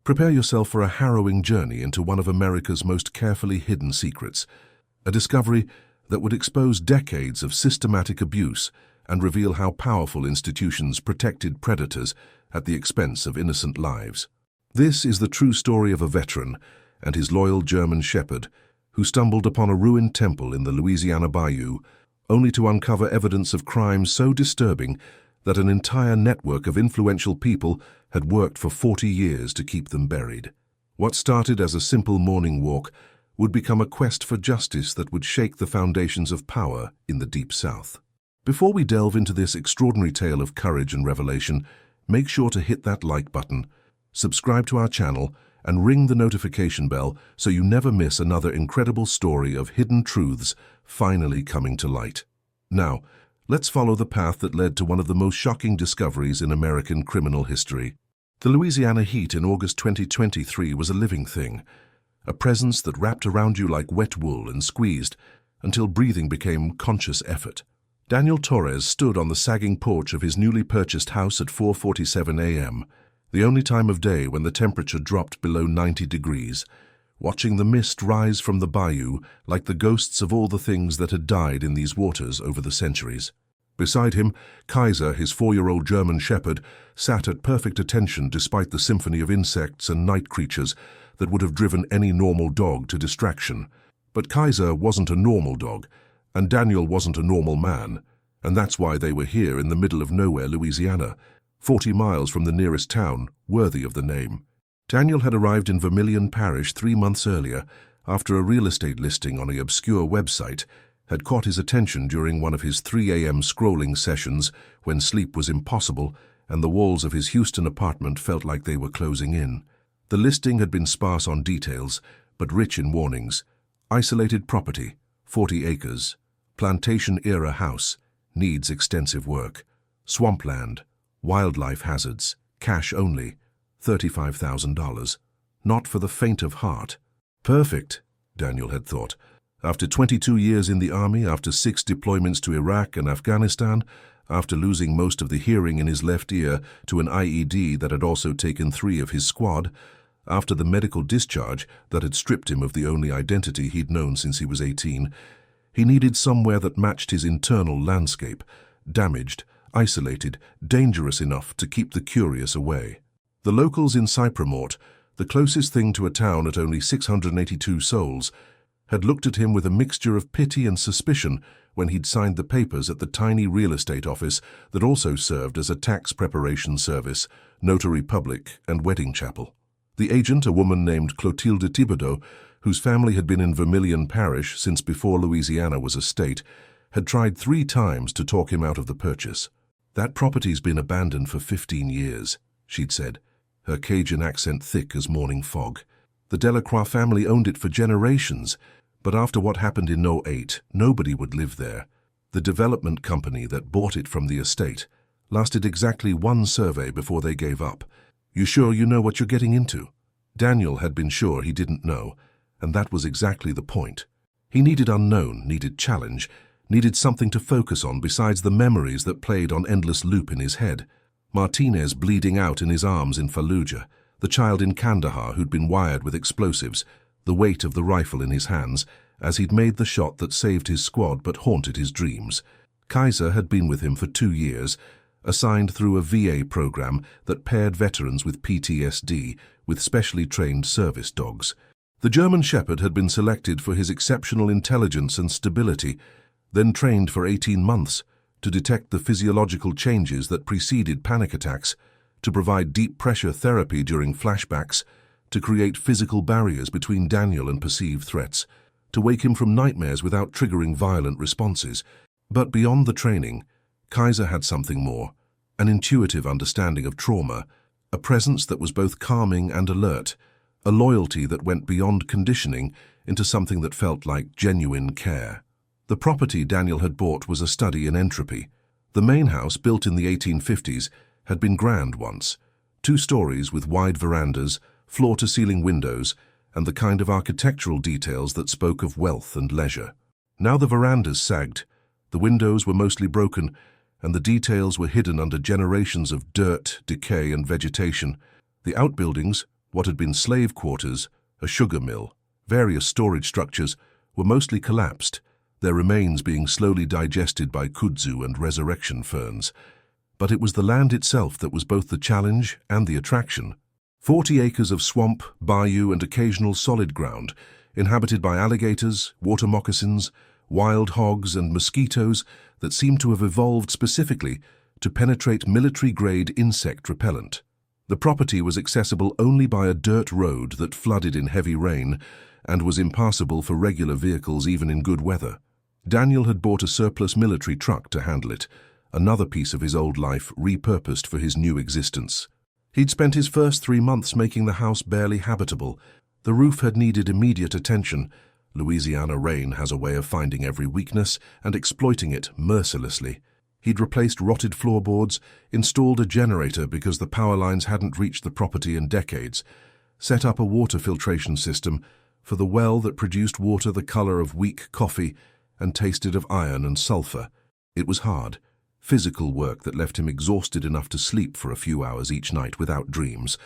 Prepare yourself for a harrowing journey into one of America's most carefully hidden secrets, a discovery that would expose decades of systematic abuse and reveal how powerful institutions protected predators at the expense of innocent lives. This is the true story of a veteran and his loyal German shepherd who stumbled upon a ruined temple in the Louisiana bayou, only to uncover evidence of crimes so disturbing that an entire network of influential people had worked for 40 years to keep them buried. What started as a simple morning walk would become a quest for justice that would shake the foundations of power in the Deep South. Before we delve into this extraordinary tale of courage and revelation, make sure to hit that like button, subscribe to our channel, and ring the notification bell so you never miss another incredible story of hidden truths finally coming to light. Now, let's follow the path that led to one of the most shocking discoveries in American criminal history. The Louisiana heat in August 2023 was a living thing, a presence that wrapped around you like wet wool and squeezed until breathing became conscious effort. Daniel Torres stood on the sagging porch of his newly purchased house at 4:47 a.m., the only time of day when the temperature dropped below 90 degrees, watching the mist rise from the bayou like the ghosts of all the things that had died in these waters over the centuries. Beside him, Kaiser, his 4-year-old German shepherd, sat at perfect attention despite the symphony of insects and night creatures that would have driven any normal dog to distraction. But Kaiser wasn't a normal dog, and Daniel wasn't a normal man, and that's why they were here in the middle of nowhere, Louisiana, 40 miles from the nearest town, worthy of the name. Daniel had arrived in Vermilion Parish 3 months earlier after a real estate listing on an obscure website had caught his attention during one of his 3 a.m. scrolling sessions when sleep was impossible and the walls of his Houston apartment felt like they were closing in. The listing had been sparse on details, but rich in warnings. Isolated property, 40 acres. Plantation-era house, needs extensive work. Swampland, wildlife hazards, cash only, $35,000. Not for the faint of heart. Perfect, Daniel had thought. After 22 years in the army, after 6 deployments to Iraq and Afghanistan, after losing most of the hearing in his left ear to an IED that had also taken 3 of his squad, after the medical discharge that had stripped him of the only identity he'd known since he was 18, he needed somewhere that matched his internal landscape, damaged, isolated, dangerous enough to keep the curious away. The locals in Cypremort, the closest thing to a town at only 682 souls, had looked at him with a mixture of pity and suspicion when he'd signed the papers at the tiny real estate office that also served as a tax preparation service, notary public, and wedding chapel. The agent, a woman named Clotilde Thibodeau, whose family had been in Vermilion Parish since before Louisiana was a state, had tried 3 times to talk him out of the purchase. "That property's been abandoned for 15 years, she'd said, her Cajun accent thick as morning fog. The Delacroix family owned it for generations, but after what happened in '08, nobody would live there. The development company that bought it from the estate lasted exactly 1 survey before they gave up. You sure you know what you're getting into?" Daniel had been sure he didn't know, and that was exactly the point. He needed unknown, needed challenge, needed something to focus on besides the memories that played on endless loop in his head. Martinez bleeding out in his arms in Fallujah, the child in Kandahar who'd been wired with explosives, the weight of the rifle in his hands as he'd made the shot that saved his squad but haunted his dreams. Kaiser had been with him for 2 years, assigned through a VA program that paired veterans with PTSD with specially trained service dogs. The German Shepherd had been selected for his exceptional intelligence and stability, then trained for 18 months to detect the physiological changes that preceded panic attacks, to provide deep pressure therapy during flashbacks, to create physical barriers between Daniel and perceived threats, to wake him from nightmares without triggering violent responses. But beyond the training, Kaiser had something more, an intuitive understanding of trauma, a presence that was both calming and alert, a loyalty that went beyond conditioning into something that felt like genuine care. The property Daniel had bought was a study in entropy. The main house, built in the 1850s, had been grand once, 2 stories with wide verandas, floor-to-ceiling windows, and the kind of architectural details that spoke of wealth and leisure. Now the verandas sagged, the windows were mostly broken, and the details were hidden under generations of dirt, decay, and vegetation. The outbuildings, What had been slave quarters, a sugar mill, various storage structures, were mostly collapsed, their remains being slowly digested by kudzu and resurrection ferns. But it was the land itself that was both the challenge and the attraction. 40 acres of swamp, bayou, and occasional solid ground, inhabited by alligators, water moccasins, wild hogs, and mosquitoes that seemed to have evolved specifically to penetrate military-grade insect repellent. The property was accessible only by a dirt road that flooded in heavy rain and was impassable for regular vehicles even in good weather. Daniel had bought a surplus military truck to handle it, another piece of his old life repurposed for his new existence. He'd spent his first 3 months making the house barely habitable. The roof had needed immediate attention. Louisiana rain has a way of finding every weakness and exploiting it mercilessly. He'd replaced rotted floorboards, installed a generator because the power lines hadn't reached the property in decades, set up a water filtration system for the well that produced water the color of weak coffee and tasted of iron and sulfur. It was hard, physical work that left him exhausted enough to sleep for a few hours each night without dreams,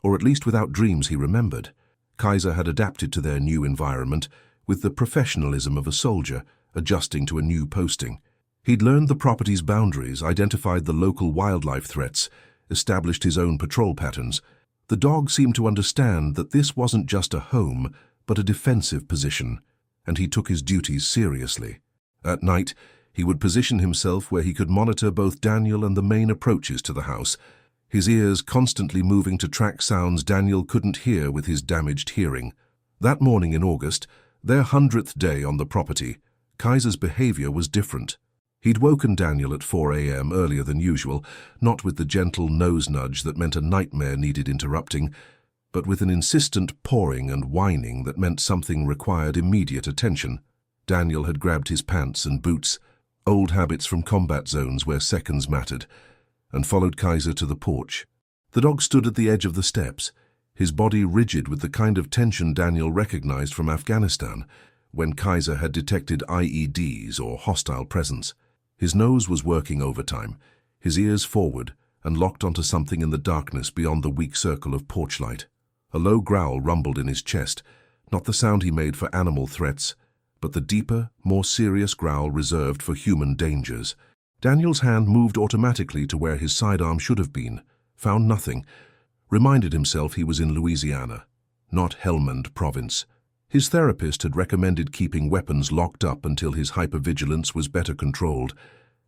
or at least without dreams he remembered. Kaiser had adapted to their new environment with the professionalism of a soldier adjusting to a new posting. He'd learned the property's boundaries, identified the local wildlife threats, established his own patrol patterns. The dog seemed to understand that this wasn't just a home, but a defensive position, and he took his duties seriously. At night, he would position himself where he could monitor both Daniel and the main approaches to the house, his ears constantly moving to track sounds Daniel couldn't hear with his damaged hearing. That morning in August, their 100th day on the property, Kaiser's behavior was different. He'd woken Daniel at 4 a.m. earlier than usual, not with the gentle nose nudge that meant a nightmare needed interrupting, but with an insistent pawing and whining that meant something required immediate attention. Daniel had grabbed his pants and boots, old habits from combat zones where seconds mattered, and followed Kaiser to the porch. The dog stood at the edge of the steps, his body rigid with the kind of tension Daniel recognized from Afghanistan, when Kaiser had detected IEDs or hostile presence. His nose was working overtime, his ears forward and locked onto something in the darkness beyond the weak circle of porch light. A low growl rumbled in his chest, not the sound he made for animal threats, but the deeper, more serious growl reserved for human dangers. Daniel's hand moved automatically to where his sidearm should have been, found nothing, reminded himself he was in Louisiana, not Helmand Province. His therapist had recommended keeping weapons locked up until his hypervigilance was better controlled,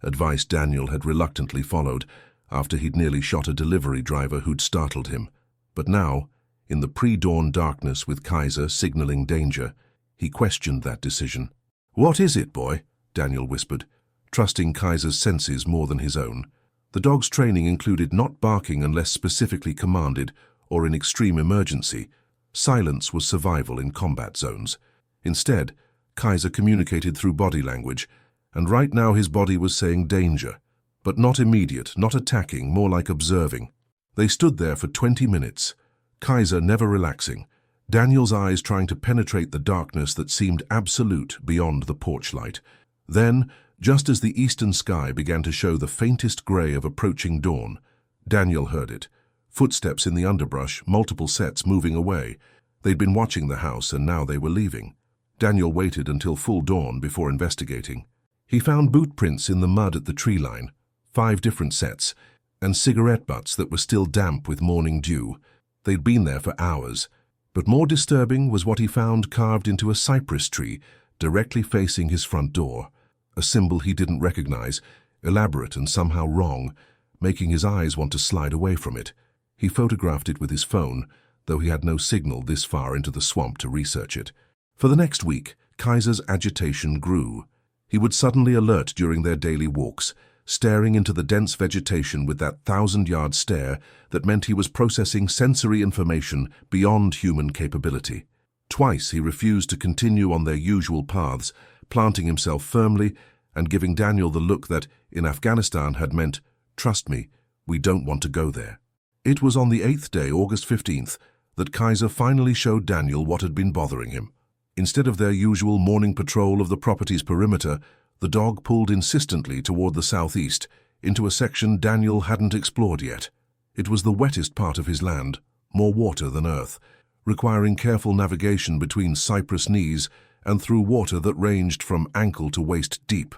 advice Daniel had reluctantly followed after he'd nearly shot a delivery driver who'd startled him. But now, in the pre-dawn darkness with Kaiser signaling danger, he questioned that decision. "What is it, boy?" Daniel whispered, trusting Kaiser's senses more than his own. The dog's training included not barking unless specifically commanded or in extreme emergency. Silence was survival in combat zones. Instead, Kaiser communicated through body language, and right now his body was saying danger, but not immediate, not attacking, more like observing. They stood there for 20 minutes, Kaiser never relaxing, Daniel's eyes trying to penetrate the darkness that seemed absolute beyond the porch light. Then, just as the eastern sky began to show the faintest gray of approaching dawn, Daniel heard it. Footsteps in the underbrush, multiple sets moving away. They'd been watching the house and now they were leaving. Daniel waited until full dawn before investigating. He found boot prints in the mud at the tree line, 5 different sets, and cigarette butts that were still damp with morning dew. They'd been there for hours. But more disturbing was what he found carved into a cypress tree directly facing his front door, a symbol he didn't recognize, elaborate and somehow wrong, making his eyes want to slide away from it. He photographed it with his phone, though he had no signal this far into the swamp to research it. For the next week, Kaiser's agitation grew. He would suddenly alert during their daily walks, staring into the dense vegetation with that 1,000-yard stare that meant he was processing sensory information beyond human capability. Twice he refused to continue on their usual paths, planting himself firmly and giving Daniel the look that, in Afghanistan, had meant, "Trust me, we don't want to go there." It was on the 8th day, August 15th, that Kaiser finally showed Daniel what had been bothering him. Instead of their usual morning patrol of the property's perimeter, the dog pulled insistently toward the southeast, into a section Daniel hadn't explored yet. It was the wettest part of his land, more water than earth, requiring careful navigation between cypress knees and through water that ranged from ankle to waist deep.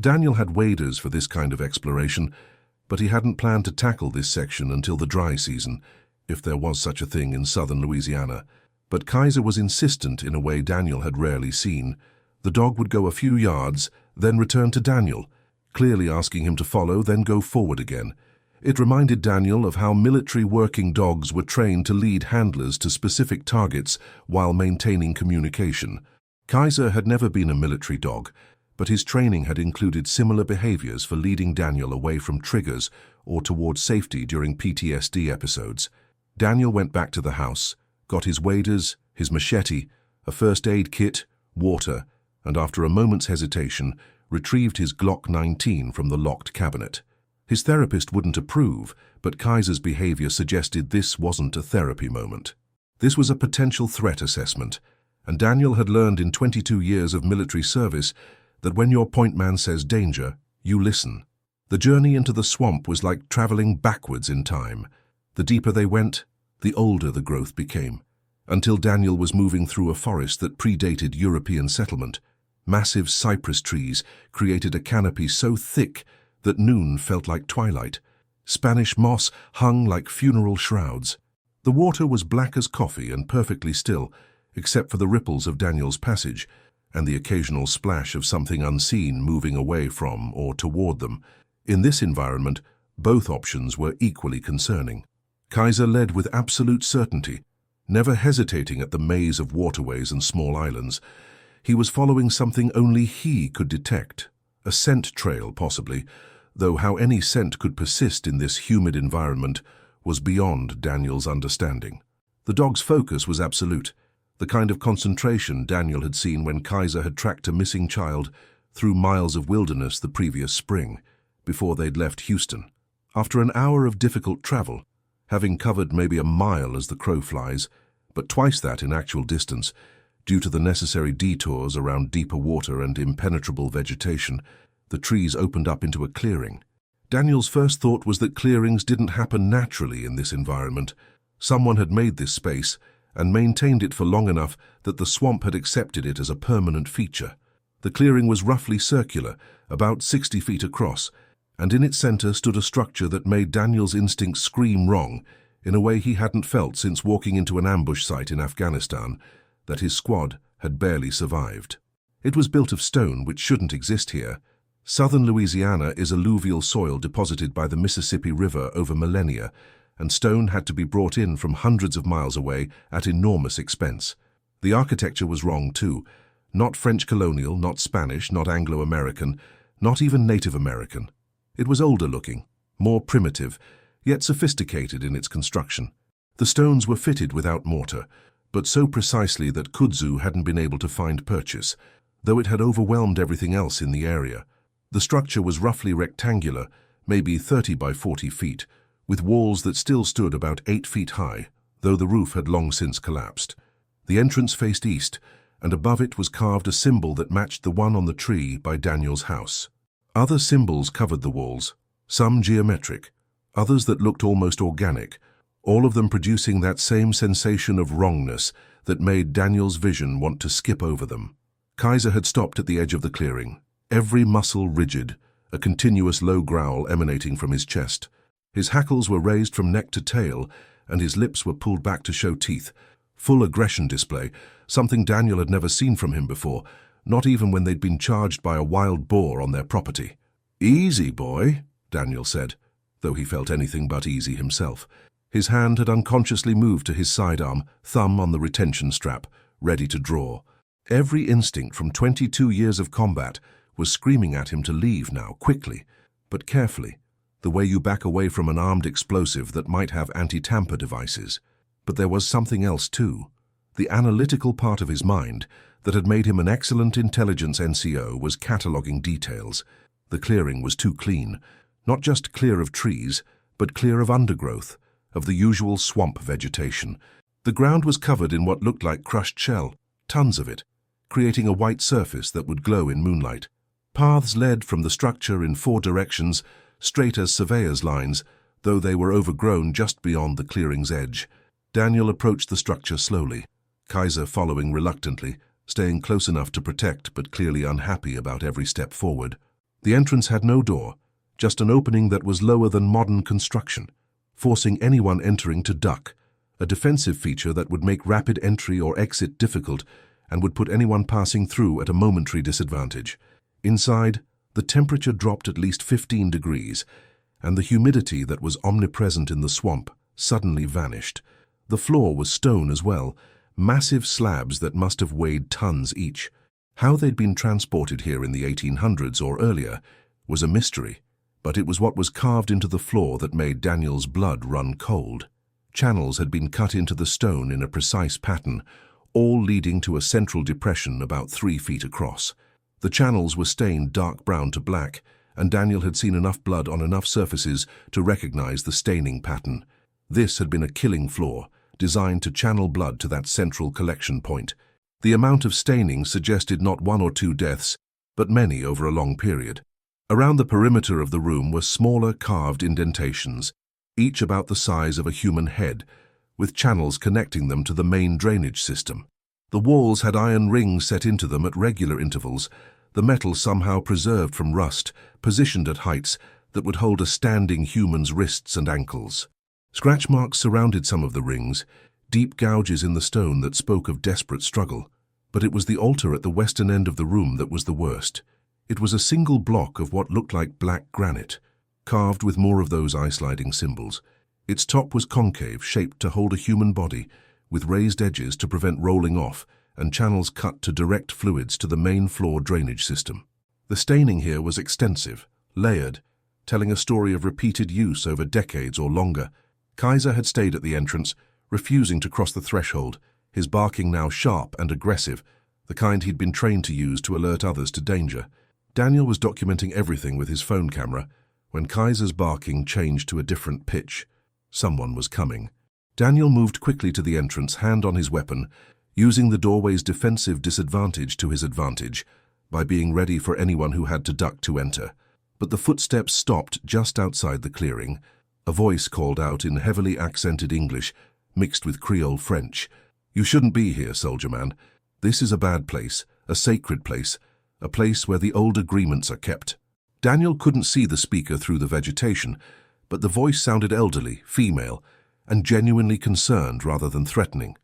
Daniel had waders for this kind of exploration, but he hadn't planned to tackle this section until the dry season, if there was such a thing in southern Louisiana. But Kaiser was insistent in a way Daniel had rarely seen. The dog would go a few yards, then return to Daniel, clearly asking him to follow, then go forward again. It reminded Daniel of how military working dogs were trained to lead handlers to specific targets while maintaining communication. Kaiser had never been a military dog, but his training had included similar behaviors for leading Daniel away from triggers or towards safety during PTSD episodes. Daniel went back to the house, got his waders, his machete, a first aid kit, water, and after a moment's hesitation, retrieved his Glock 19 from the locked cabinet. His therapist wouldn't approve, but Kaiser's behavior suggested this wasn't a therapy moment. This was a potential threat assessment, and Daniel had learned in 22 years of military service that when your point man says danger, you listen. The journey into the swamp was like traveling backwards in time. The deeper they went, the older the growth became, until Daniel was moving through a forest that predated European settlement. Massive cypress trees created a canopy so thick that noon felt like twilight. Spanish moss hung like funeral shrouds. The water was black as coffee and perfectly still, except for the ripples of Daniel's passage and the occasional splash of something unseen moving away from or toward them. In this environment, both options were equally concerning. Kaiser led with absolute certainty, never hesitating at the maze of waterways and small islands. He was following something only he could detect, a scent trail possibly, though how any scent could persist in this humid environment was beyond Daniel's understanding. The dog's focus was absolute, the kind of concentration Daniel had seen when Kaiser had tracked a missing child through miles of wilderness the previous spring, before they'd left Houston. After an hour of difficult travel, having covered maybe a mile as the crow flies, but twice that in actual distance, due to the necessary detours around deeper water and impenetrable vegetation, the trees opened up into a clearing. Daniel's first thought was that clearings didn't happen naturally in this environment. Someone had made this space and maintained it for long enough that the swamp had accepted it as a permanent feature. The clearing was roughly circular, about 60 feet across, and in its center stood a structure that made Daniel's instincts scream wrong in a way he hadn't felt since walking into an ambush site in Afghanistan, that his squad had barely survived. It was built of stone, which shouldn't exist here. Southern Louisiana is alluvial soil deposited by the Mississippi River over millennia, and stone had to be brought in from hundreds of miles away at enormous expense. The architecture was wrong too. Not French colonial, not Spanish, not Anglo-American, not even Native American. It was older looking, more primitive, yet sophisticated in its construction. The stones were fitted without mortar, but so precisely that kudzu hadn't been able to find purchase, though it had overwhelmed everything else in the area. The structure was roughly rectangular, maybe 30 by 40 feet, with walls that still stood about 8 feet high, though the roof had long since collapsed. The entrance faced east, and above it was carved a symbol that matched the one on the tree by Daniel's house. Other symbols covered the walls, some geometric, others that looked almost organic, all of them producing that same sensation of wrongness that made Daniel's vision want to skip over them. Kaiser had stopped at the edge of the clearing, every muscle rigid, a continuous low growl emanating from his chest. His hackles were raised from neck to tail, and his lips were pulled back to show teeth. Full aggression display, something Daniel had never seen from him before, not even when they'd been charged by a wild boar on their property. "Easy, boy," Daniel said, though he felt anything but easy himself. His hand had unconsciously moved to his sidearm, thumb on the retention strap, ready to draw. Every instinct from 22 years of combat was screaming at him to leave now, quickly, but carefully, the way you back away from an armed explosive that might have anti-tamper devices. But there was something else too. The analytical part of his mind that had made him an excellent intelligence NCO was cataloging details. The clearing was too clean, not just clear of trees, but clear of undergrowth, of the usual swamp vegetation. The ground was covered in what looked like crushed shell, tons of it, creating a white surface that would glow in moonlight. Paths led from the structure in 4 directions, straight as surveyor's lines, though they were overgrown just beyond the clearing's edge. Daniel approached the structure slowly, Kaiser following reluctantly, staying close enough to protect but clearly unhappy about every step forward. The entrance had no door, just an opening that was lower than modern construction, forcing anyone entering to duck, a defensive feature that would make rapid entry or exit difficult and would put anyone passing through at a momentary disadvantage. Inside, the temperature dropped at least 15 degrees, and the humidity that was omnipresent in the swamp suddenly vanished. The floor was stone as well, massive slabs that must have weighed tons each. How they'd been transported here in the 1800s or earlier was a mystery, but it was what was carved into the floor that made Daniel's blood run cold. Channels had been cut into the stone in a precise pattern, all leading to a central depression about 3 feet across. The channels were stained dark brown to black, and Daniel had seen enough blood on enough surfaces to recognize the staining pattern. This had been a killing floor, designed to channel blood to that central collection point. The amount of staining suggested not 1 or 2 deaths, but many over a long period. Around the perimeter of the room were smaller carved indentations, each about the size of a human head, with channels connecting them to the main drainage system. The walls had iron rings set into them at regular intervals, the metal somehow preserved from rust, positioned at heights that would hold a standing human's wrists and ankles. Scratch marks surrounded some of the rings, deep gouges in the stone that spoke of desperate struggle. But it was the altar at the western end of the room that was the worst. It was a single block of what looked like black granite, carved with more of those eye-sliding symbols. Its top was concave, shaped to hold a human body, with raised edges to prevent rolling off and channels cut to direct fluids to the main floor drainage system. The staining here was extensive, layered, telling a story of repeated use over decades or longer. Kaiser had stayed at the entrance, refusing to cross the threshold, his barking now sharp and aggressive, the kind he'd been trained to use to alert others to danger. Daniel was documenting everything with his phone camera when Kaiser's barking changed to a different pitch. Someone was coming. Daniel moved quickly to the entrance, hand on his weapon, using the doorway's defensive disadvantage to his advantage by being ready for anyone who had to duck to enter. But the footsteps stopped just outside the clearing. A voice called out in heavily accented English, mixed with Creole French. "You shouldn't be here, soldier man. This is a bad place, a sacred place, a place where the old agreements are kept." Daniel couldn't see the speaker through the vegetation, but the voice sounded elderly, female, and genuinely concerned rather than threatening.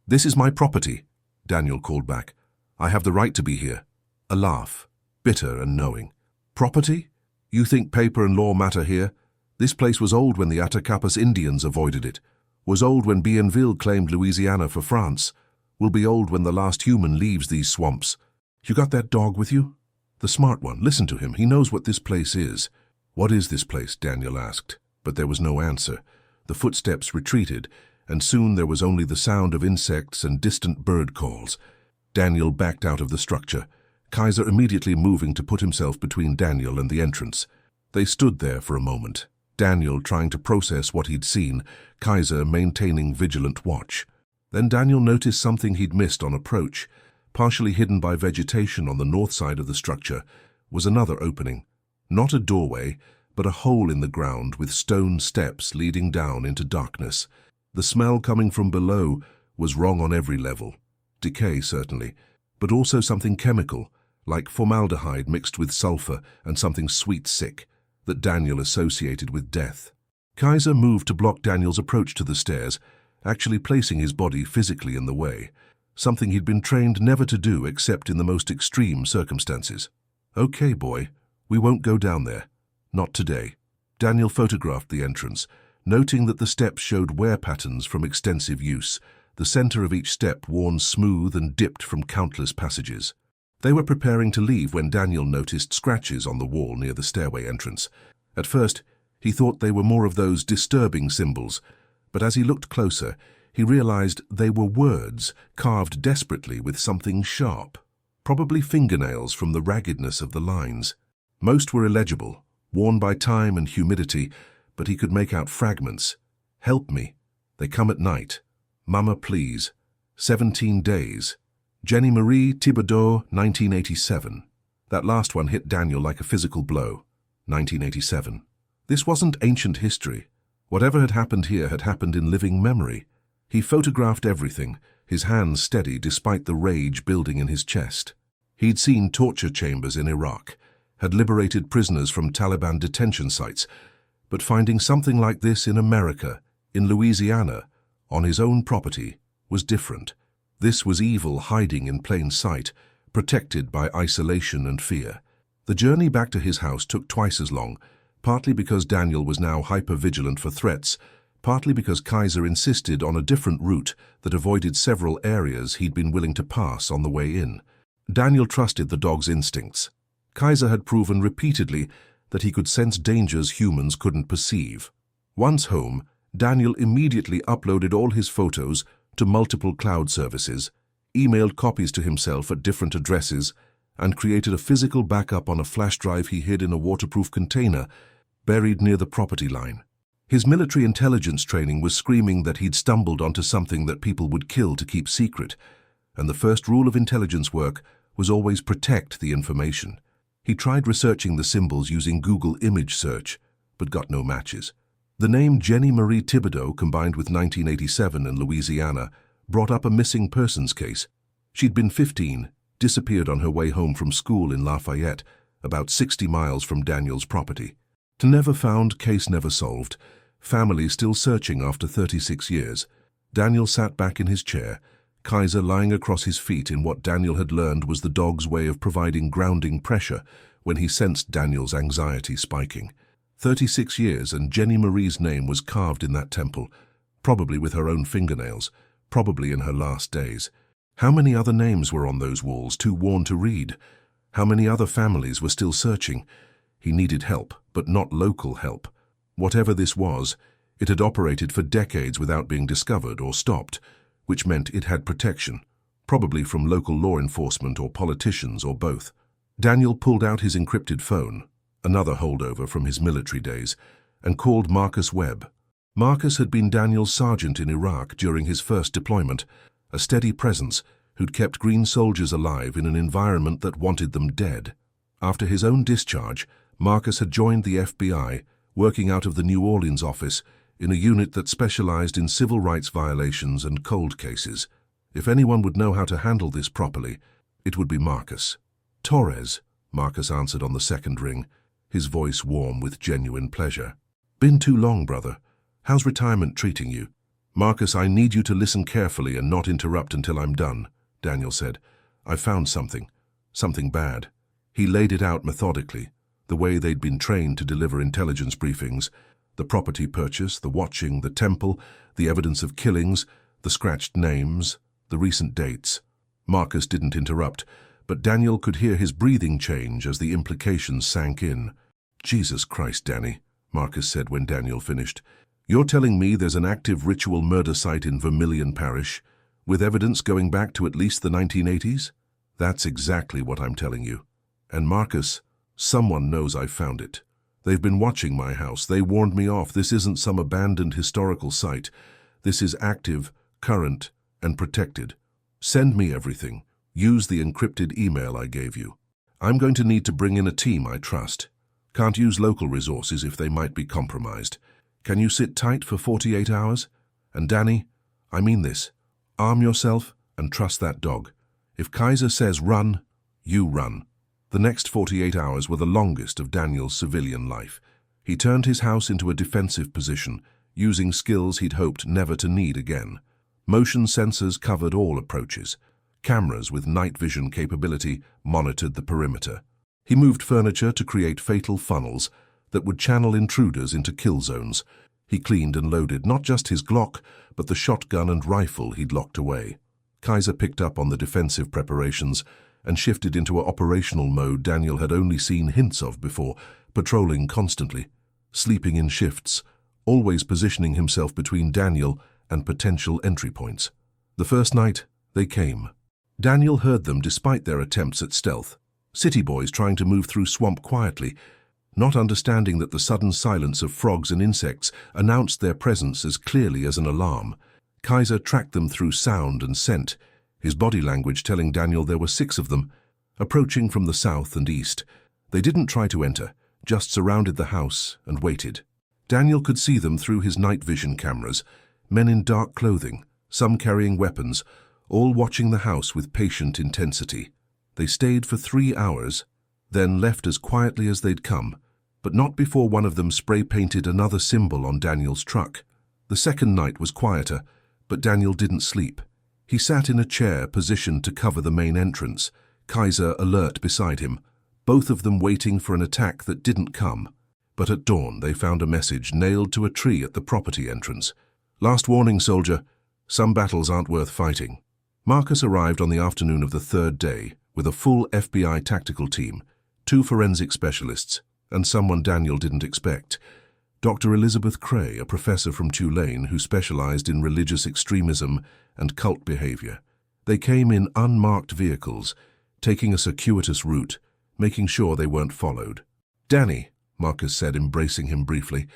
"This is my property," Daniel called back. "I have the right to be here." A laugh, bitter and knowing. "Property? You think paper and law matter here? This place was old when the Atacapes Indians avoided it, was old when Bienville claimed Louisiana for France, will be old when the last human leaves these swamps. You got that dog with you? The smart one, listen to him, he knows what this place is." "What is this place?" Daniel asked, but there was no answer. The footsteps retreated, and soon there was only the sound of insects and distant bird calls. Daniel backed out of the structure, Kaiser immediately moving to put himself between Daniel and the entrance. They stood there for a moment, Daniel trying to process what he'd seen, Kaiser maintaining vigilant watch. Then Daniel noticed something he'd missed on approach. Partially hidden by vegetation on the north side of the structure was another opening. Not a doorway, but a hole in the ground with stone steps leading down into darkness. The smell coming from below was wrong on every level. Decay, certainly, but also something chemical, like formaldehyde mixed with sulfur and something sweet-sick, that Daniel associated with death. Kaiser moved to block Daniel's approach to the stairs, actually placing his body physically in the way, something he'd been trained never to do except in the most extreme circumstances. "Okay, boy, we won't go down there. Not today." Daniel photographed the entrance, noting that the steps showed wear patterns from extensive use, the center of each step worn smooth and dipped from countless passages. They were preparing to leave when Daniel noticed scratches on the wall near the stairway entrance. At first, he thought they were more of those disturbing symbols, but as he looked closer, he realized they were words carved desperately with something sharp, probably fingernails from the raggedness of the lines. Most were illegible, worn by time and humidity, but he could make out fragments. "Help me. They come at night. Mama, please. 17 days. Jenny Marie Thibodeau, 1987. That last one hit Daniel like a physical blow. 1987. This wasn't ancient history. Whatever had happened here had happened in living memory. He photographed everything, his hands steady despite the rage building in his chest. He'd seen torture chambers in Iraq, had liberated prisoners from Taliban detention sites, but finding something like this in America, in Louisiana, on his own property, was different. This was evil hiding in plain sight, protected by isolation and fear. The journey back to his house took twice as long, partly because Daniel was now hyper-vigilant for threats, partly because Kaiser insisted on a different route that avoided several areas he'd been willing to pass on the way in. Daniel trusted the dog's instincts. Kaiser had proven repeatedly that he could sense dangers humans couldn't perceive. Once home, Daniel immediately uploaded all his photos to multiple cloud services, emailed copies to himself at different addresses, and created a physical backup on a flash drive he hid in a waterproof container buried near the property line. His military intelligence training was screaming that he'd stumbled onto something that people would kill to keep secret, and the first rule of intelligence work was always protect the information. He tried researching the symbols using Google image search, but got no matches. The name Jenny Marie Thibodeau, combined with 1987 in Louisiana, brought up a missing persons case. She'd been 15, disappeared on her way home from school in Lafayette, about 60 miles from Daniel's property. To never found, case never solved. Family still searching after 36 years. Daniel sat back in his chair, Kaiser lying across his feet in what Daniel had learned was the dog's way of providing grounding pressure when he sensed Daniel's anxiety spiking. 36 years, and Jenny Marie's name was carved in that temple, probably with her own fingernails, probably in her last days. How many other names were on those walls, too worn to read? How many other families were still searching? He needed help, but not local help. Whatever this was, it had operated for decades without being discovered or stopped, which meant it had protection, probably from local law enforcement or politicians or both. Daniel pulled out his encrypted phone, another holdover from his military days, and called Marcus Webb. Marcus had been Daniel's sergeant in Iraq during his first deployment, a steady presence who'd kept green soldiers alive in an environment that wanted them dead. After his own discharge, Marcus had joined the FBI, working out of the New Orleans office in a unit that specialized in civil rights violations and cold cases. If anyone would know how to handle this properly, it would be Marcus. Torres, Marcus answered on the second ring, his voice warm with genuine pleasure. Been too long, brother. How's retirement treating you? Marcus, I need you to listen carefully and not interrupt until I'm done, Daniel said. I've found something bad. He laid it out methodically, the way they'd been trained to deliver intelligence briefings, the property purchase, the watching, the temple, the evidence of killings, the scratched names, the recent dates. Marcus didn't interrupt, but Daniel could hear his breathing change as the implications sank in. Jesus Christ, Danny, Marcus said when Daniel finished. You're telling me there's an active ritual murder site in Vermilion Parish, with evidence going back to at least the 1980s? That's exactly what I'm telling you. And Marcus, someone knows I found it. They've been watching my house. They warned me off. This isn't some abandoned historical site. This is active, current, and protected. Send me everything. Use the encrypted email I gave you. I'm going to need to bring in a team I trust. Can't use local resources if they might be compromised. Can you sit tight for 48 hours? And Danny, I mean this. Arm yourself and trust that dog. If Kaiser says run, you run. The next 48 hours were the longest of Daniel's civilian life. He turned his house into a defensive position, using skills he'd hoped never to need again. Motion sensors covered all approaches. Cameras with night vision capability monitored the perimeter. He moved furniture to create fatal funnels that would channel intruders into kill zones. He cleaned and loaded not just his Glock, but the shotgun and rifle he'd locked away. Kaiser picked up on the defensive preparations and shifted into an operational mode Daniel had only seen hints of before, patrolling constantly, sleeping in shifts, always positioning himself between Daniel and potential entry points. The first night, they came. Daniel heard them despite their attempts at stealth. City boys trying to move through swamp quietly, not understanding that the sudden silence of frogs and insects announced their presence as clearly as an alarm. Kaiser tracked them through sound and scent, his body language telling Daniel there were 6 of them, approaching from the south and east. They didn't try to enter, just surrounded the house and waited. Daniel could see them through his night vision cameras, men in dark clothing, some carrying weapons, all watching the house with patient intensity. They stayed for 3 hours, then left as quietly as they'd come, but not before one of them spray-painted another symbol on Daniel's truck. The second night was quieter, but Daniel didn't sleep. He sat in a chair positioned to cover the main entrance, Kaiser alert beside him, both of them waiting for an attack that didn't come. But at dawn they found a message nailed to a tree at the property entrance. "Last warning, soldier. Some battles aren't worth fighting." Marcus arrived on the afternoon of the third day with a full FBI tactical team, 2 forensic specialists, and someone Daniel didn't expect. Dr. Elizabeth Cray, a professor from Tulane who specialized in religious extremism and cult behavior. They came in unmarked vehicles, taking a circuitous route, making sure they weren't followed. "Danny," Marcus said, embracing him briefly,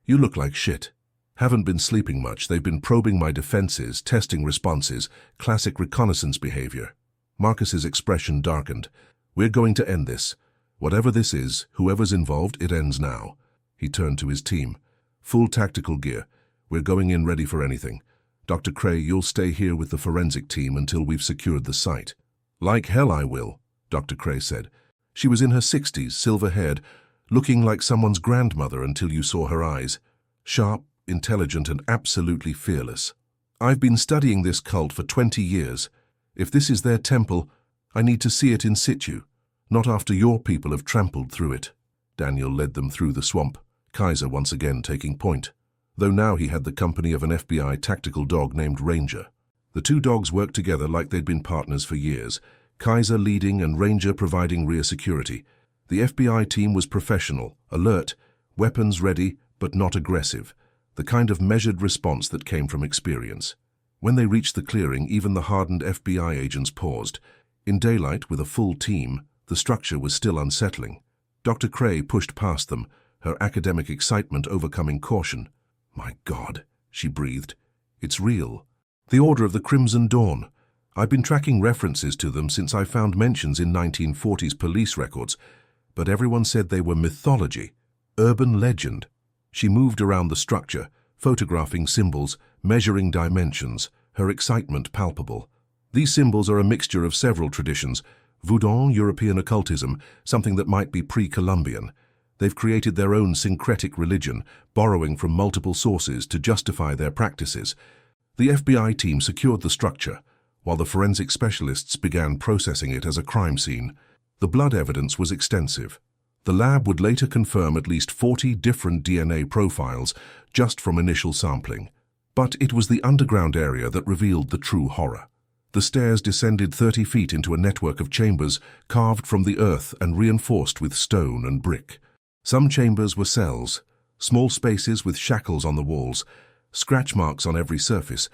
"you look like shit. Haven't been sleeping much. They've been probing my defenses, testing responses, classic reconnaissance behavior." Marcus's expression darkened. "We're going to end this. Whatever this is, whoever's involved, it ends now." He turned to his team. "Full tactical gear. We're going in ready for anything. Dr. Cray, you'll stay here with the forensic team until we've secured the site." "Like hell I will," Dr. Cray said. She was in her 60s, silver-haired, looking like someone's grandmother until you saw her eyes. Sharp, intelligent, and absolutely fearless. "I've been studying this cult for 20 years. If this is their temple, I need to see it in situ, not after your people have trampled through it." Daniel led them through the swamp, Kaiser once again taking point, though now he had the company of an FBI tactical dog named Ranger. The 2 dogs worked together like they'd been partners for years, Kaiser leading and Ranger providing rear security. The FBI team was professional, alert, weapons ready, but not aggressive, the kind of measured response that came from experience. When they reached the clearing, even the hardened FBI agents paused. In daylight, with a full team, the structure was still unsettling. Dr. Cray pushed past them, her academic excitement overcoming caution. "My God," she breathed. "It's real. The Order of the Crimson Dawn. I've been tracking references to them since I found mentions in 1940s police records, but everyone said they were mythology, urban legend." She moved around the structure, photographing symbols, measuring dimensions, her excitement palpable. "These symbols are a mixture of several traditions, Voodoo, European occultism, something that might be pre-Columbian. They've created their own syncretic religion, borrowing from multiple sources to justify their practices." The FBI team secured the structure, while the forensic specialists began processing it as a crime scene. The blood evidence was extensive. The lab would later confirm at least 40 different DNA profiles just from initial sampling. But it was the underground area that revealed the true horror. The stairs descended 30 feet into a network of chambers carved from the earth and reinforced with stone and brick. Some chambers were cells, small spaces with shackles on the walls, scratch marks on every surface,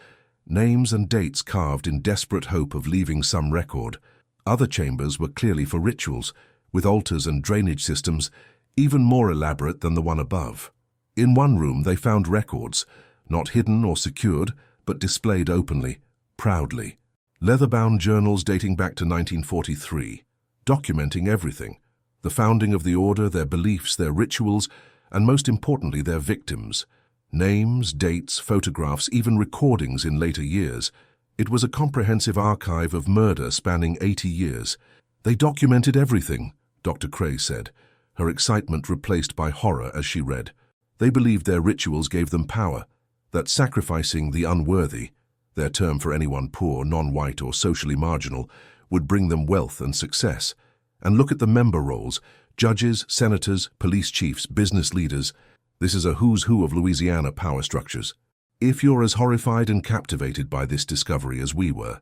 names and dates carved in desperate hope of leaving some record. Other chambers were clearly for rituals, with altars and drainage systems even more elaborate than the one above. In one room they found records, not hidden or secured, but displayed openly, proudly. Leather-bound journals dating back to 1943, documenting everything: the founding of the order, their beliefs, their rituals, and most importantly, their victims. Names, dates, photographs, even recordings in later years. It was a comprehensive archive of murder spanning 80 years. "They documented everything," Dr. Cray said, her excitement replaced by horror as she read. "They believed their rituals gave them power, that sacrificing the unworthy, their term for anyone poor, non-white, or socially marginal, would bring them wealth and success. And look at the member rolls: judges, senators, police chiefs, business leaders. This is a who's who of Louisiana power structures. If you're as horrified and captivated by this discovery as we were,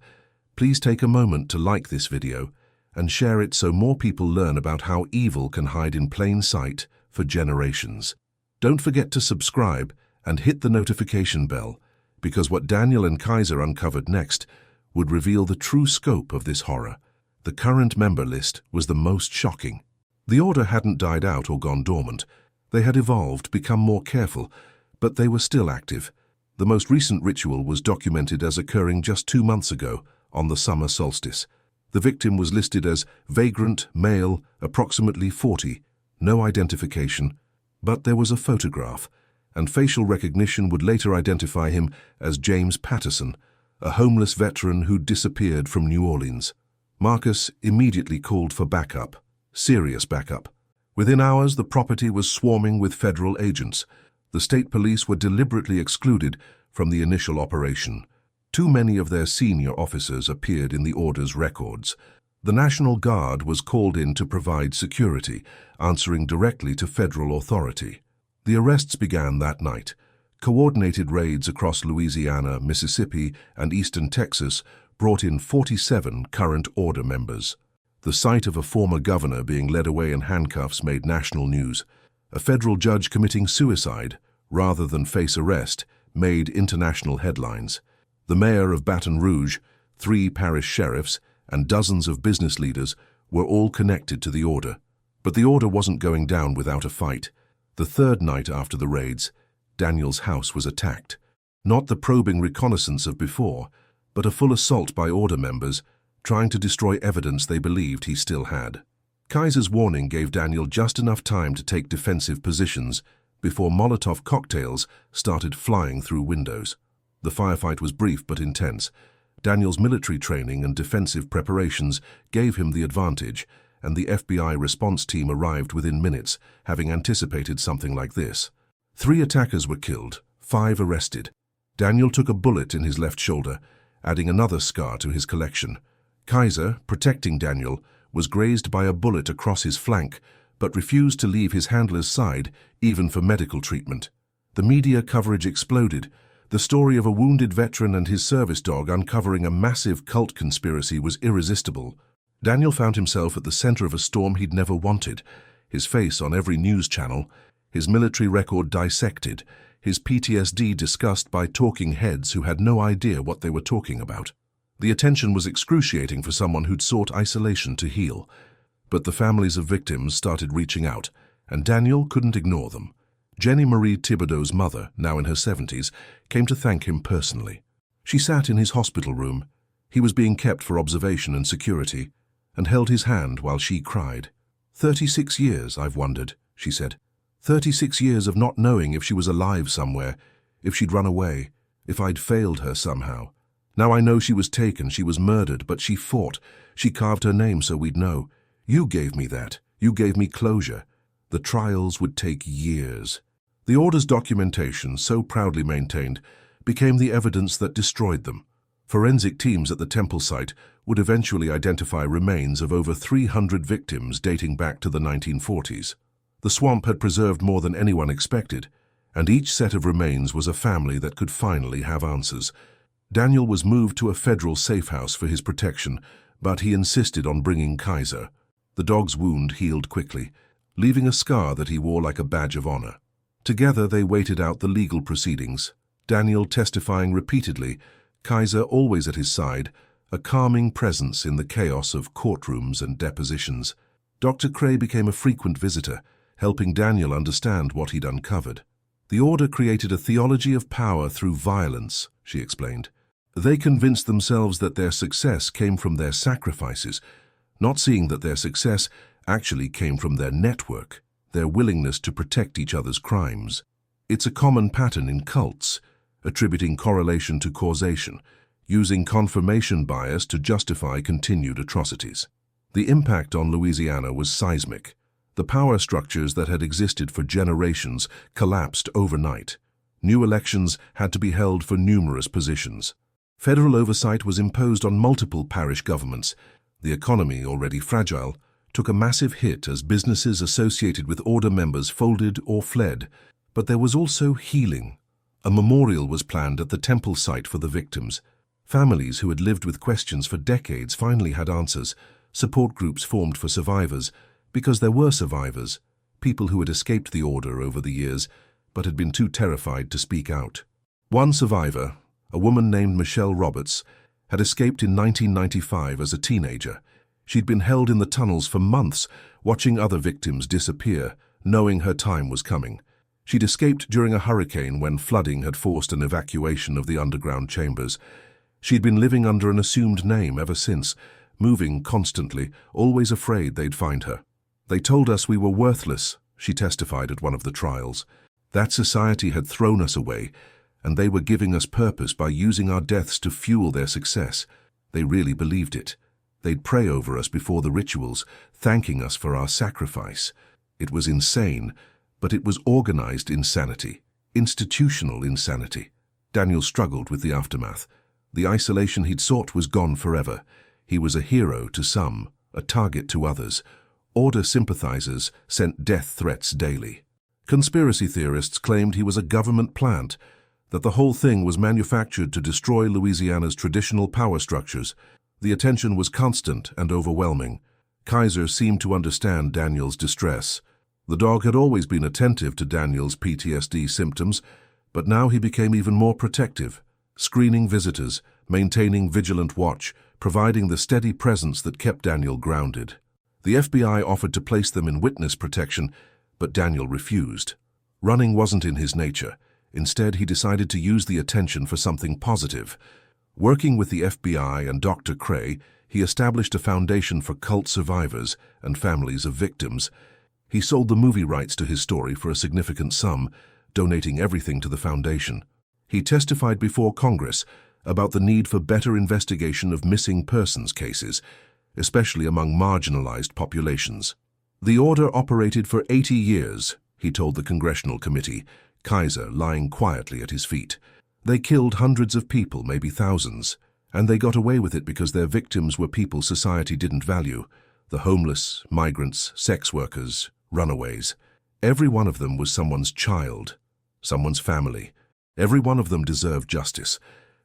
please take a moment to like this video and share it so more people learn about how evil can hide in plain sight for generations. Don't forget to subscribe and hit the notification bell, because what Daniel and Kaiser uncovered next would reveal the true scope of this horror. The current member list was the most shocking. The order hadn't died out or gone dormant. They had evolved, become more careful, but they were still active. The most recent ritual was documented as occurring just 2 months ago, on the summer solstice. The victim was listed as vagrant, male, approximately 40, no identification, but there was a photograph, and facial recognition would later identify him as James Patterson, a homeless veteran who'd disappeared from New Orleans. Marcus immediately called for backup, serious backup. Within hours, the property was swarming with federal agents. The state police were deliberately excluded from the initial operation. Too many of their senior officers appeared in the order's records. The National Guard was called in to provide security, answering directly to federal authority. The arrests began that night. Coordinated raids across Louisiana, Mississippi, and eastern Texas brought in 47 current order members. The sight of a former governor being led away in handcuffs made national news. A federal judge committing suicide, rather than face arrest, made international headlines. The mayor of Baton Rouge, 3 parish sheriffs, and dozens of business leaders were all connected to the order. But the order wasn't going down without a fight. The third night after the raids, Daniel's house was attacked. Not the probing reconnaissance of before, but a full assault by order members, trying to destroy evidence they believed he still had. Kaiser's warning gave Daniel just enough time to take defensive positions before Molotov cocktails started flying through windows. The firefight was brief but intense. Daniel's military training and defensive preparations gave him the advantage, and the FBI response team arrived within minutes, having anticipated something like this. 3 attackers were killed, 5 arrested. Daniel took a bullet in his left shoulder, adding another scar to his collection. Kaiser, protecting Daniel, was grazed by a bullet across his flank, but refused to leave his handler's side, even for medical treatment. The media coverage exploded. The story of a wounded veteran and his service dog uncovering a massive cult conspiracy was irresistible. Daniel found himself at the center of a storm he'd never wanted, his face on every news channel, his military record dissected, his PTSD discussed by talking heads who had no idea what they were talking about. The attention was excruciating for someone who'd sought isolation to heal. But the families of victims started reaching out, and Daniel couldn't ignore them. Jenny Marie Thibodeau's mother, now in her 70s, came to thank him personally. She sat in his hospital room. He was being kept for observation and security, and held his hand while she cried. 36 years, I've wondered, she said. 36 years of not knowing if she was alive somewhere, if she'd run away, if I'd failed her somehow. Now I know she was taken, she was murdered, but she fought. She carved her name so we'd know. You gave me that. You gave me closure. The trials would take years. The order's documentation, so proudly maintained, became the evidence that destroyed them. Forensic teams at the temple site would eventually identify remains of over 300 victims dating back to the 1940s. The swamp had preserved more than anyone expected, and each set of remains was a family that could finally have answers. Daniel was moved to a federal safe house for his protection, but he insisted on bringing Kaiser. The dog's wound healed quickly, leaving a scar that he wore like a badge of honor. Together they waited out the legal proceedings, Daniel testifying repeatedly, Kaiser always at his side, a calming presence in the chaos of courtrooms and depositions. Dr. Cray became a frequent visitor, helping Daniel understand what he'd uncovered. The order created a theology of power through violence, she explained. They convinced themselves that their success came from their sacrifices, not seeing that their success actually came from their network, their willingness to protect each other's crimes. It's a common pattern in cults, attributing correlation to causation, using confirmation bias to justify continued atrocities. The impact on Louisiana was seismic. The power structures that had existed for generations collapsed overnight. New elections had to be held for numerous positions. Federal oversight was imposed on multiple parish governments. The economy, already fragile, took a massive hit as businesses associated with order members folded or fled. But there was also healing. A memorial was planned at the temple site for the victims. Families who had lived with questions for decades finally had answers. Support groups formed for survivors, because there were survivors, people who had escaped the order over the years, but had been too terrified to speak out. One survivor, a woman named Michelle Roberts, had escaped in 1995 as a teenager. She'd been held in the tunnels for months, watching other victims disappear, knowing her time was coming. She'd escaped during a hurricane when flooding had forced an evacuation of the underground chambers. She'd been living under an assumed name ever since, moving constantly, always afraid they'd find her. They told us we were worthless, she testified at one of the trials. That society had thrown us away, and they were giving us purpose by using our deaths to fuel their success. They really believed it. They'd pray over us before the rituals, thanking us for our sacrifice. It was insane, but it was organized insanity, institutional insanity. Daniel struggled with the aftermath. The isolation he'd sought was gone forever. He was a hero to some, a target to others. Order sympathizers sent death threats daily. Conspiracy theorists claimed he was a government plant, that the whole thing was manufactured to destroy Louisiana's traditional power structures. The attention was constant and overwhelming. Kaiser seemed to understand Daniel's distress. The dog had always been attentive to Daniel's PTSD symptoms, but now he became even more protective, screening visitors, maintaining vigilant watch, providing the steady presence that kept Daniel grounded. The FBI offered to place them in witness protection, but Daniel refused. Running wasn't in his nature. Instead, he decided to use the attention for something positive. Working with the FBI and Dr. Cray, he established a foundation for cult survivors and families of victims. He sold the movie rights to his story for a significant sum, donating everything to the foundation. He testified before Congress about the need for better investigation of missing persons cases, especially among marginalized populations. The order operated for 80 years, he told the Congressional Committee, Kaiser lying quietly at his feet. They killed hundreds of people, maybe thousands, and they got away with it because their victims were people society didn't value. The homeless, migrants, sex workers, runaways. Every one of them was someone's child, someone's family. Every one of them deserved justice.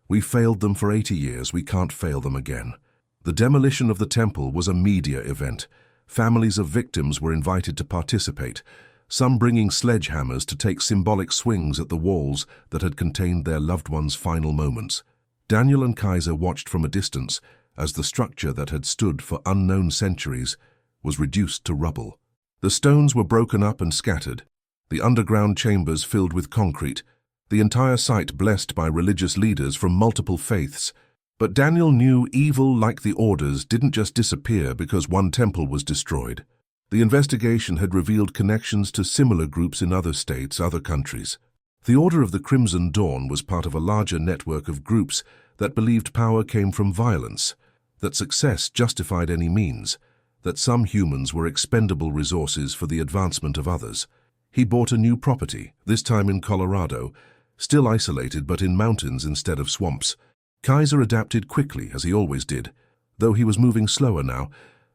We failed them for 80 years, we can't fail them again. The demolition of the temple was a media event. Families of victims were invited to participate, some bringing sledgehammers to take symbolic swings at the walls that had contained their loved ones' final moments. Daniel and Kaiser watched from a distance as the structure that had stood for unknown centuries was reduced to rubble. The stones were broken up and scattered, the underground chambers filled with concrete, the entire site blessed by religious leaders from multiple faiths. But Daniel knew evil like the orders didn't just disappear because one temple was destroyed. The investigation had revealed connections to similar groups in other states, other countries. The Order of the Crimson Dawn was part of a larger network of groups that believed power came from violence, that success justified any means, that some humans were expendable resources for the advancement of others. He bought a new property, this time in Colorado, still isolated but in mountains instead of swamps. Kaiser adapted quickly, as he always did, though he was moving slower now,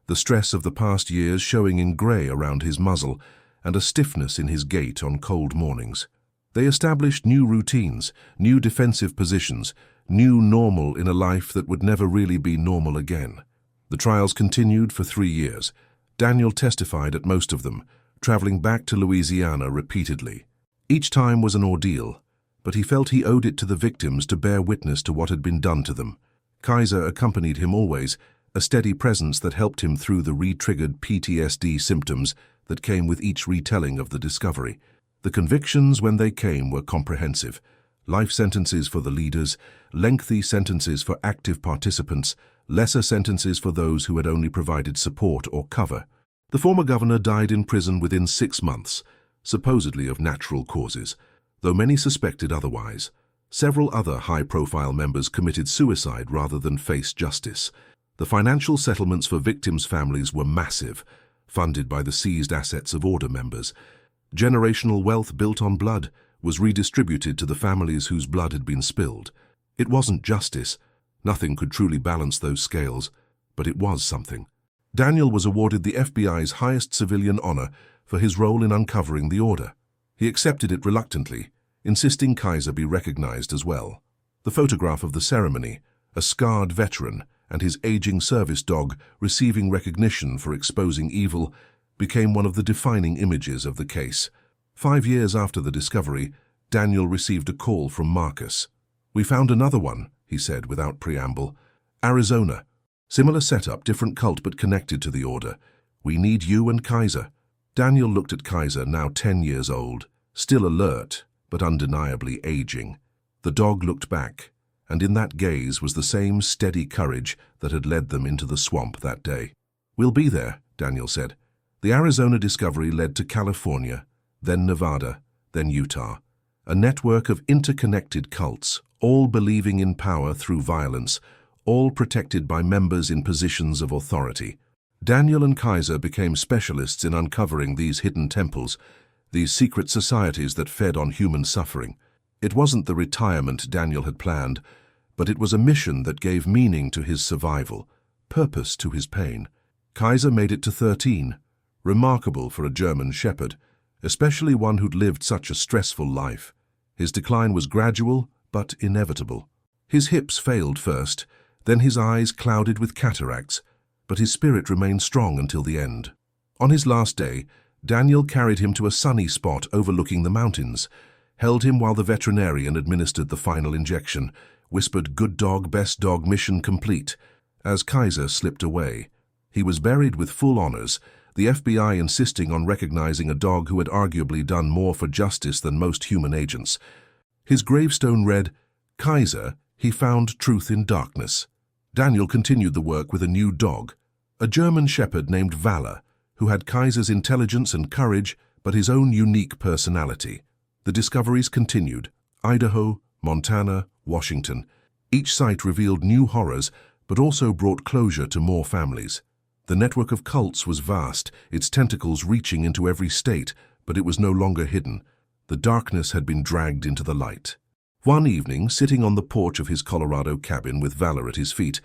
the stress of the past years showing in grey around his muzzle and a stiffness in his gait on cold mornings. They established new routines, new defensive positions, new normal in a life that would never really be normal again. The trials continued for 3 years. Daniel testified at most of them, traveling back to Louisiana repeatedly. Each time was an ordeal, but he felt he owed it to the victims to bear witness to what had been done to them. Kaiser accompanied him always, a steady presence that helped him through the re-triggered PTSD symptoms that came with each retelling of the discovery. The convictions, when they came, were comprehensive. Life sentences for the leaders, lengthy sentences for active participants, lesser sentences for those who had only provided support or cover. The former governor died in prison within 6 months, supposedly of natural causes, though many suspected otherwise. Several other high-profile members committed suicide rather than face justice. The financial settlements for victims' families were massive, funded by the seized assets of order members. Generational wealth built on blood was redistributed to the families whose blood had been spilled. It wasn't justice. Nothing could truly balance those scales, but it was something. Daniel was awarded the FBI's highest civilian honor for his role in uncovering the order. He accepted it reluctantly, insisting Kaiser be recognized as well. The photograph of the ceremony, a scarred veteran and his aging service dog receiving recognition for exposing evil, became one of the defining images of the case. 5 years after the discovery, Daniel received a call from Marcus. "We found another one," he said without preamble. "Arizona. Similar setup, different cult but connected to the order. We need you and Kaiser." Daniel looked at Kaiser, now 10 years old, still alert, but undeniably aging. The dog looked back, and in that gaze was the same steady courage that had led them into the swamp that day. "We'll be there," Daniel said. The Arizona discovery led to California, then Nevada, then Utah. a network of interconnected cults, all believing in power through violence, all protected by members in positions of authority. Daniel and Kaiser became specialists in uncovering these hidden temples, these secret societies that fed on human suffering. It wasn't the retirement Daniel had planned, but it was a mission that gave meaning to his survival, purpose to his pain. Kaiser made it to 13, remarkable for a German shepherd, especially one who'd lived such a stressful life. His decline was gradual, but inevitable. His hips failed first, then his eyes clouded with cataracts, but his spirit remained strong until the end. On his last day, Daniel carried him to a sunny spot overlooking the mountains, held him while the veterinarian administered the final injection, whispered, "Good dog, best dog, mission complete," as Kaiser slipped away. He was buried with full honors, the FBI insisting on recognizing a dog who had arguably done more for justice than most human agents. His gravestone read, "Kaiser, he found truth in darkness." Daniel continued the work with a new dog, a German shepherd named Valor, who had Kaiser's intelligence and courage, but his own unique personality. The discoveries continued: Idaho, Montana, Washington. Each site revealed new horrors, but also brought closure to more families. The network of cults was vast, its tentacles reaching into every state, but it was no longer hidden. The darkness had been dragged into the light. One evening, sitting on the porch of his Colorado cabin with Valor at his feet,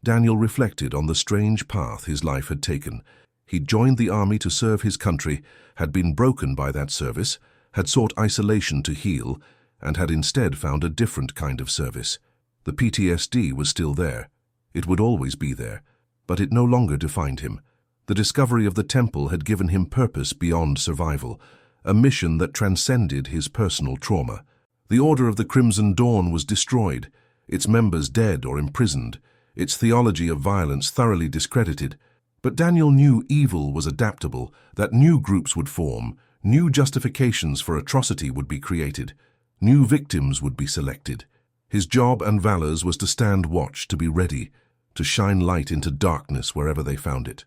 Daniel reflected on the strange path his life had taken. He'd joined the army to serve his country, had been broken by that service, had sought isolation to heal, and had instead found a different kind of service. The PTSD was still there. It would always be there, but it no longer defined him. The discovery of the temple had given him purpose beyond survival, a mission that transcended his personal trauma. The Order of the Crimson Dawn was destroyed, its members dead or imprisoned, its theology of violence thoroughly discredited. But Daniel knew evil was adaptable, that new groups would form, new justifications for atrocity would be created, new victims would be selected. His job and Valor's was to stand watch, to be ready, to shine light into darkness wherever they found it.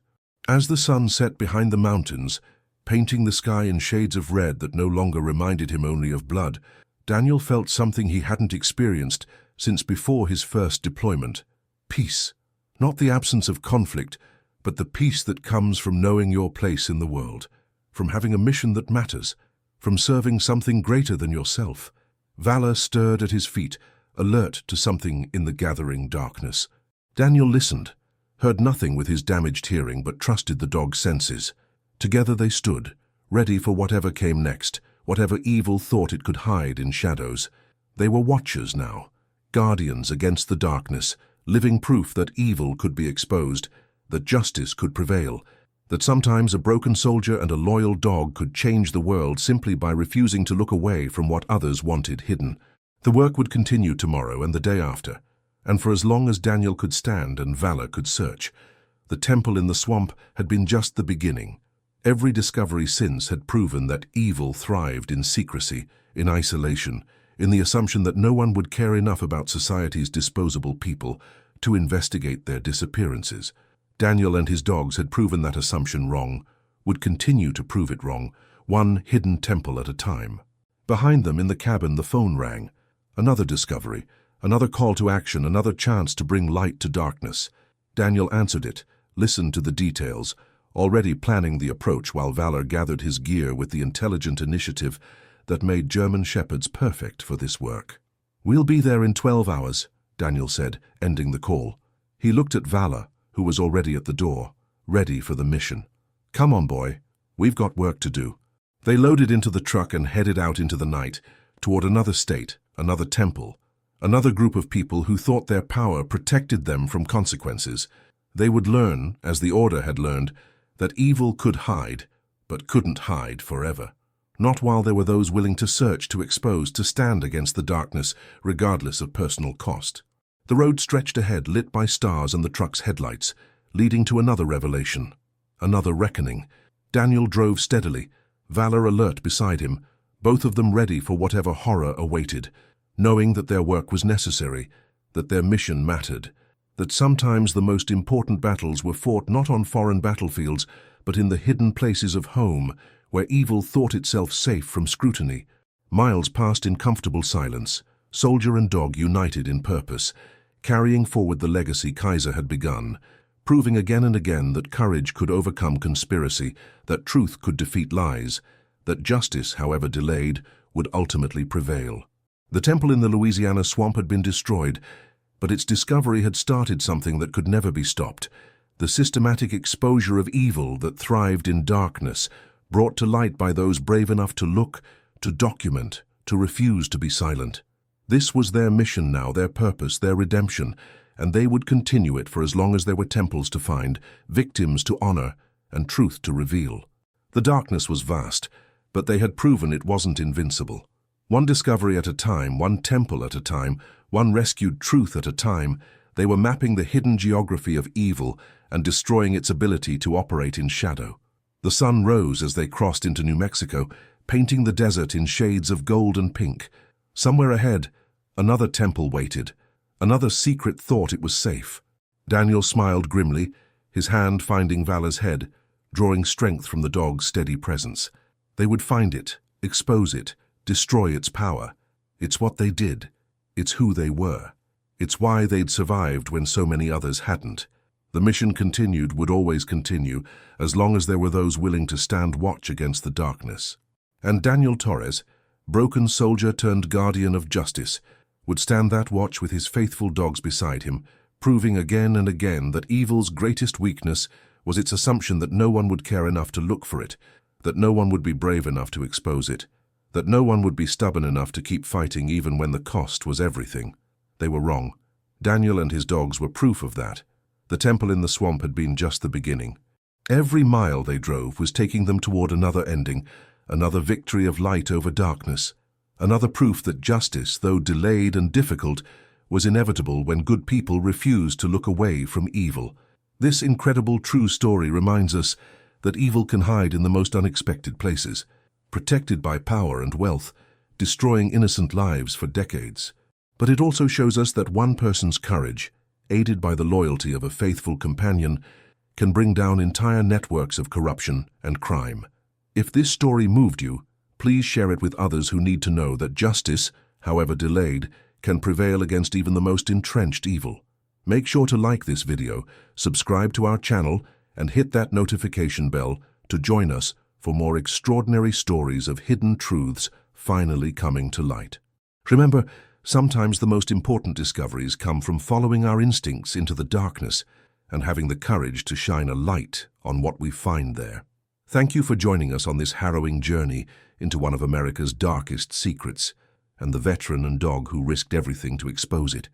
As the sun set behind the mountains, painting the sky in shades of red that no longer reminded him only of blood, Daniel felt something he hadn't experienced since before his first deployment. Peace. Not the absence of conflict, but the peace that comes from knowing your place in the world, from having a mission that matters, from serving something greater than yourself. Valor stirred at his feet, alert to something in the gathering darkness. Daniel listened, heard nothing with his damaged hearing, but trusted the dog's senses. Together they stood, ready for whatever came next, whatever evil thought it could hide in shadows. They were watchers now, guardians against the darkness, living proof that evil could be exposed, that justice could prevail, that sometimes a broken soldier and a loyal dog could change the world simply by refusing to look away from what others wanted hidden. The work would continue tomorrow and the day after, and for as long as Daniel could stand and Valor could search. The temple in the swamp had been just the beginning. Every discovery since had proven that evil thrived in secrecy, in isolation, in the assumption that no one would care enough about society's disposable people to investigate their disappearances. Daniel and his dogs had proven that assumption wrong, would continue to prove it wrong, one hidden temple at a time. Behind them in the cabin the phone rang. Another discovery, another call to action, another chance to bring light to darkness. Daniel answered it, listened to the details, already planning the approach while Valor gathered his gear with the intelligent initiative that made German shepherds perfect for this work. "We'll be there in 12 hours, Daniel said, ending the call. He looked at Valor, who was already at the door, ready for the mission. "Come on, boy. We've got work to do." They loaded into the truck and headed out into the night, toward another state, another temple, another group of people who thought their power protected them from consequences. They would learn, as the Order had learned, that evil could hide, but couldn't hide forever. Not while there were those willing to search, to expose, to stand against the darkness, regardless of personal cost. The road stretched ahead, lit by stars and the truck's headlights, leading to another revelation, another reckoning. Daniel drove steadily, Valor alert beside him, both of them ready for whatever horror awaited, knowing that their work was necessary, that their mission mattered, that sometimes the most important battles were fought not on foreign battlefields, but in the hidden places of home, where evil thought itself safe from scrutiny. Miles passed in comfortable silence, soldier and dog united in purpose, carrying forward the legacy Kaiser had begun, proving again and again that courage could overcome conspiracy, that truth could defeat lies, that justice, however delayed, would ultimately prevail. The temple in the Louisiana swamp had been destroyed, but its discovery had started something that could never be stopped. The systematic exposure of evil that thrived in darkness, brought to light by those brave enough to look, to document, to refuse to be silent. This was their mission now, their purpose, their redemption, and they would continue it for as long as there were temples to find, victims to honor, and truth to reveal. The darkness was vast, but they had proven it wasn't invincible. One discovery at a time, one temple at a time, one rescued truth at a time, they were mapping the hidden geography of evil and destroying its ability to operate in shadow. The sun rose as they crossed into New Mexico, painting the desert in shades of gold and pink. Somewhere ahead, another temple waited. Another secret thought it was safe. Daniel smiled grimly, his hand finding Vala's head, drawing strength from the dog's steady presence. They would find it, expose it, destroy its power. It's what they did. It's who they were. It's why they'd survived when so many others hadn't. The mission continued, would always continue, as long as there were those willing to stand watch against the darkness. And Daniel Torres, broken soldier turned guardian of justice, would stand that watch with his faithful dogs beside him, proving again and again that evil's greatest weakness was its assumption that no one would care enough to look for it, that no one would be brave enough to expose it, that no one would be stubborn enough to keep fighting even when the cost was everything. They were wrong. Daniel and his dogs were proof of that. The temple in the swamp had been just the beginning. Every mile they drove was taking them toward another ending, another victory of light over darkness, another proof that justice, though delayed and difficult, was inevitable when good people refused to look away from evil. This incredible true story reminds us that evil can hide in the most unexpected places, protected by power and wealth, destroying innocent lives for decades. But it also shows us that one person's courage, aided by the loyalty of a faithful companion, can bring down entire networks of corruption and crime. If this story moved you, please share it with others who need to know that justice, however delayed, can prevail against even the most entrenched evil. Make sure to like this video, subscribe to our channel, and hit that notification bell to join us for more extraordinary stories of hidden truths finally coming to light. Remember, sometimes the most important discoveries come from following our instincts into the darkness and having the courage to shine a light on what we find there. Thank you for joining us on this harrowing journey into one of America's darkest secrets, and the veteran and dog who risked everything to expose it.